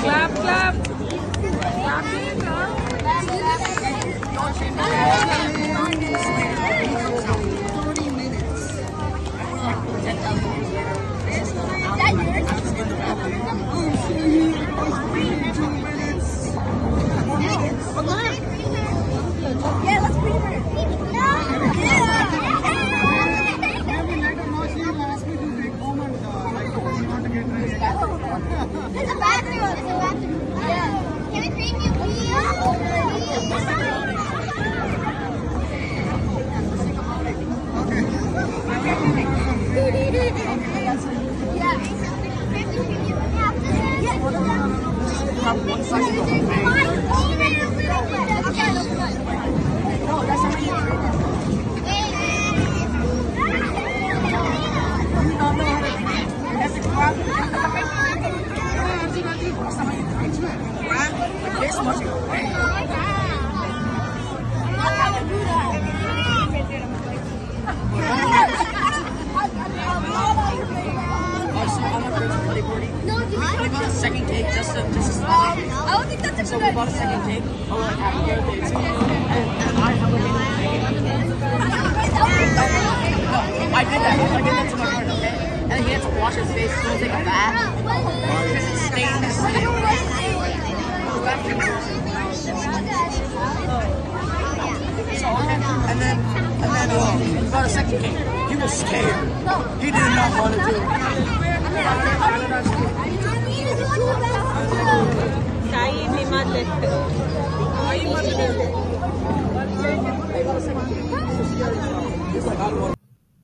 Clap, clap. Second cake, just I don't think that's a good idea. So we bought a second cake. Oh, like happy birthday to me. And I have a I did that to my friend, okay? And then he had to wash his face so take a bath. Because it's stained. So, and then he bought a second cake. He was scared. He did not want to do it.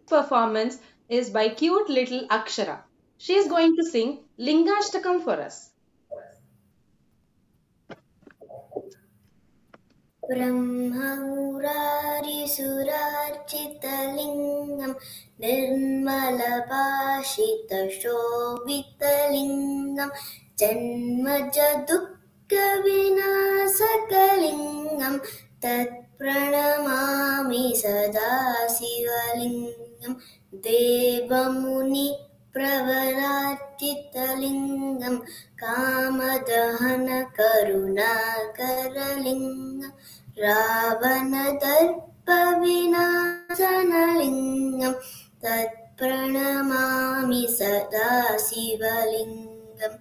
Performance is by cute little Akshara. She is going to sing Lingashtakam for us. Brahmamurarisularchitalingam nirmalabhashitashobhitalingam janmajadukkhavinashakalingam tatpranamami sada sivalingam devamuni pravararchitalingam kamadahana karunakaralingam Ravanadarpavinashanalingam tatpranamami sada sivalingam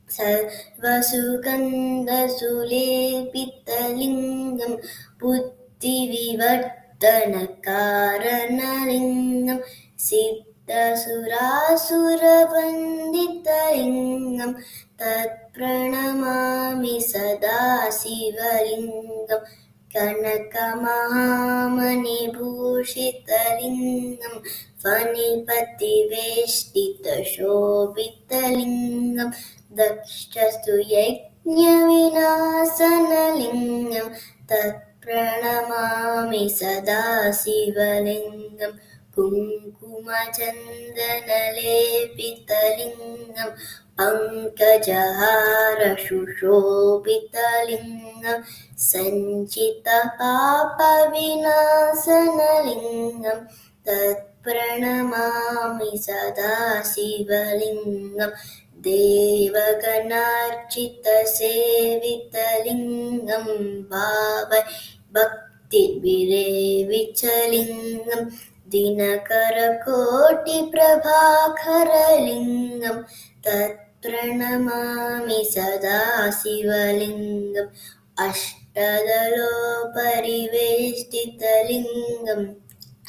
Sarvasukandasulepithalingam buddhivivartanakaranalingam Siddhasurasuravandithalingam tatpranamami sada sivalingam Kanakamahamanibhushitalingam Fanipativeštitashobitalingam Dakshastu yajnavinashanalingam tatpranamami sada sivalingam Kumkumachandanalepithalingam Pankajahara Shushobitalingam Sanchita Papa Vinasanalingam Tatpranamami Sada Sivalingam Devaganarchita Sevitalingam Bhavai Bhakti Virevichalingam Dinakara Koti Prabhakaralingam Tatpranamami Sada Sivalingam Ashtadalo Pariveshtitalingam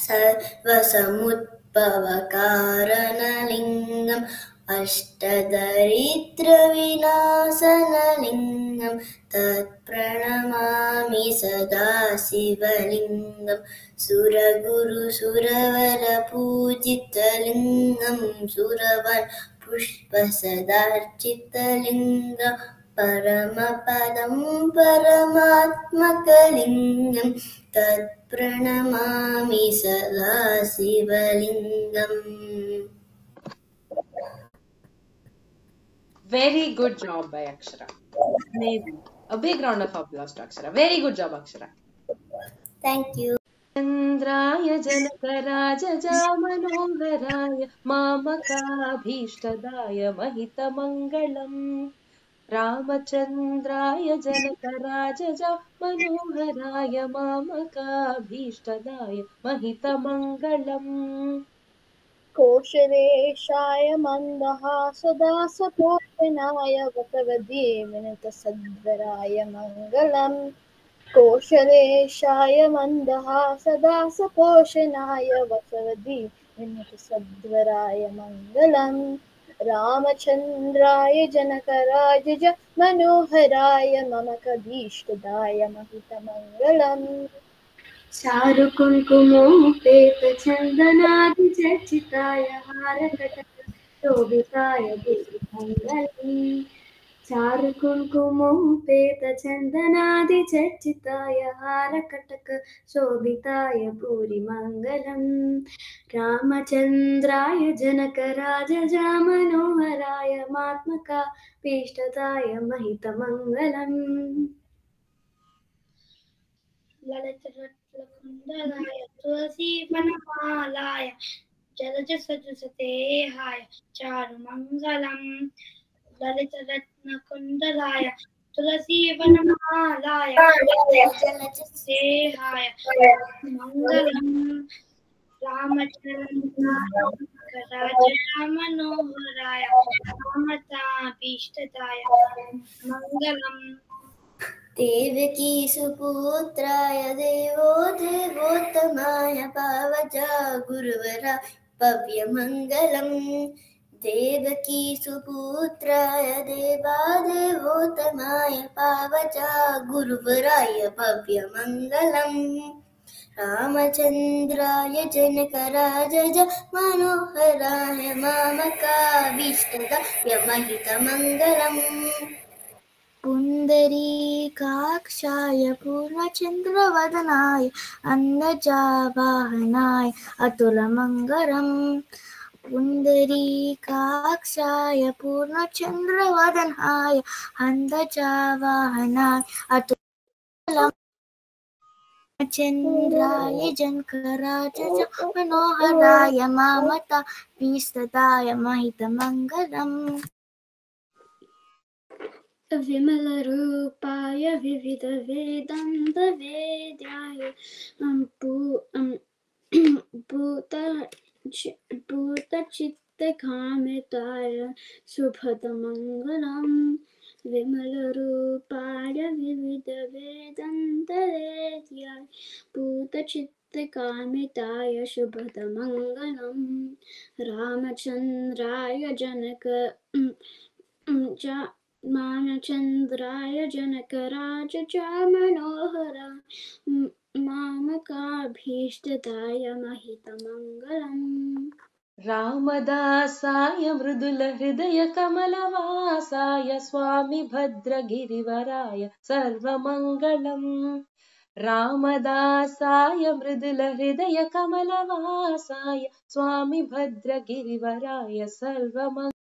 Sarvasamutpavakaranalingam Ashtadaritra Vinasanalingam Tatpranamami Sada Sivalingam Suraguru Suravara Pujitalingam Suravan Pushpasadarchitalingam Paramapadam Paramatmakalingam Tatpranamami Sada Sivalingam. Very good job by Akshara. Amazing. A big round of applause to Akshara. Very good job, Akshara. Thank you. चन्द्राय जनकराजजामनोहराय मामकाभीष्टदाय महितमङ्गलम् रामचन्द्राय जनकराजजामनोहराय मामकाभीष्टदाय महितमङ्गलम् कोशलेशाय मन्दहासदासपोषणाय वसवदीविनतसद्वराय मङ्गलम् कोशलेशाय मन्दहासदासपोषणाय वसवदीविनतसद्वराय मङ्गलम् रामचन्द्राय जनकराजज मनोहराय ममकभीष्टदाय महितमङ्गलम् चारुकुङ्कुमोपेतचन्दनादिचर्चिताय हारकटकशोभिताय भूरिमङ्गलम् चारुकुङ्कुमोपेतचन्दनादिचर्चिताय हारकटकशोभिताय भूरिमङ्गलम् रामचन्द्राय जनकराजजामनोहराय मात्मकाभीष्टदाय महितमङ्गलम् ललितरत्नकुण्डलाय तुलसीवनमालाय जलजसजुषतेहाय चारुमङ्गलम् ललितरत्नकुण्डलाय तुलसीवनमालाय जलजसतेहाय चारुमङ्गलम् रामचन्द्राय रामताभीष्टदाय मङ्गलम् देवकी सुपुत्राय देवो देवोत्तमाय पावजा गुरुवरा भव्यमङ्गलम् देवकी सुपुत्राय देवादेवोत्तमाय पावजा गुरुवराय भव्यमङ्गलम् रामचन्द्राय जनकराजज मनोहराय मामकाभीष्टदाय महितमङ्गलम् पुण्डरीकाक्षाय पूर्णचन्द्रवदनाय अन्नजावाहनाय अतुलमङ्गलम् पुण्डरीकाक्षाय पूर्णचन्द्रवदनाय अन्नजावाहनाय अतुलमङ्गलम् चन्द्राय जनकराजज मनोहराय मामकाभीष्टदाय महितमङ्गलम् विमलरूपाय विविधवेदान्तवेद्याय भूतचित्तकामिताय शुभतमङ्गलम् विमलरूपाय विविधवेदान्तवेद्याय भूतचित्तकामिताय शुभतमङ्गलम् रामचन्द्राय जनकराजजामनोहराय मामकाभीष्टदाय महितमङ्गलम् रामदासाय मृदुलहृदयकमलवासाय स्वामी भद्रगिरिवराय सर्वमङ्गलम् रामदासाय मृदुलहृदयकमलवासाय स्वामी भद्रगिरिवराय सर्वमङ्गलम्